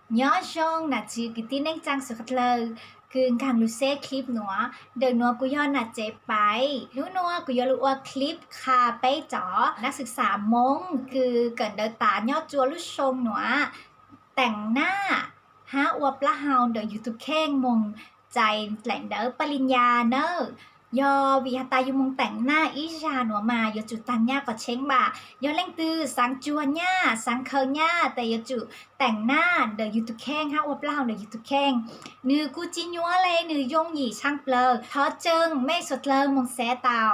nhớ trong là chỉ cái tin anh trang sự khát lờคือการรู้เซ่คลิปหนัวเดินนัวกูย้อนน่ะเจ็บไปนัวกูย้อนรู้ว่าคลิปคาไปจ๋อนักศึกษามงคือเกิดเดินตายอดจัวลุชงหนัวแต่งหน้าฮะอวบละเฮาเดินยูทูบแข้งมงใจแหล่งเดินปริญญาเนอยอวิหตายุมงแต่งหน้าอิชาหนัวมายอจุตังญ่าก็เช้งบ่ายอเล่งตือสังจวนญ่าสังเคิงญ่าแต่ยอจุแต่งหน้าเดินยูทูบแข้งฮะอวบละเฮาเดินยูทูบแข้งนือกูจินยัวเลยนือยงหยี่ช่างเปลอท้อเจิงไม่สดเลยมงแสเตา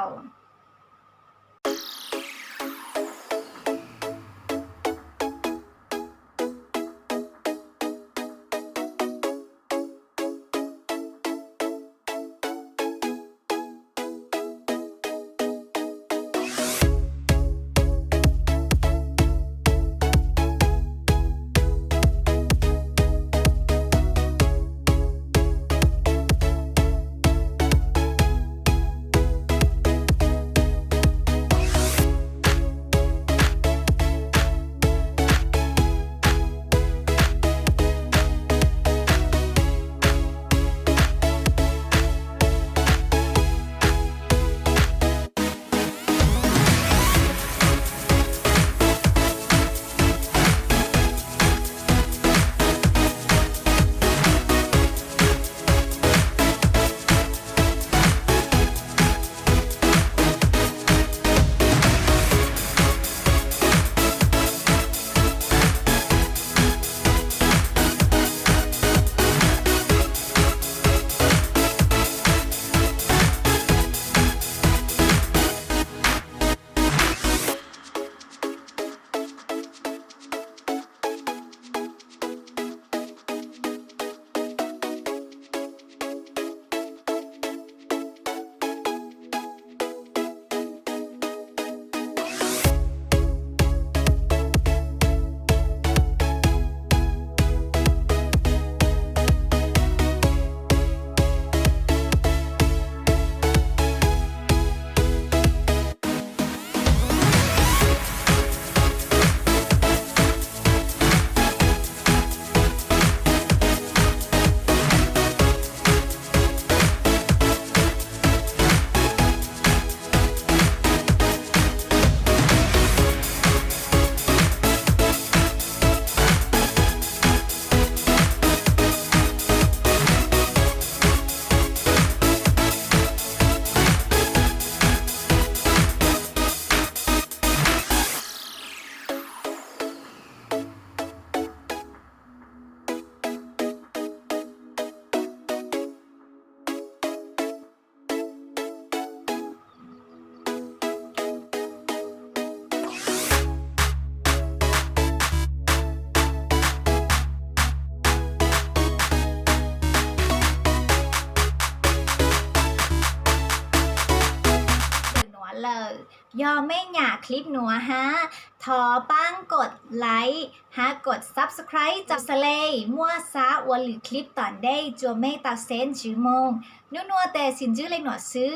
ยอไม่หยาคลิปหนัวฮะทอป้างกดไลค์ฮะกด Subscribe จับสเลยมั่วซาอวหรือคลิปตอนได้จัวเมตาเซนจือมงนัวแต่สินจื้อเล็กหนวดซื้อ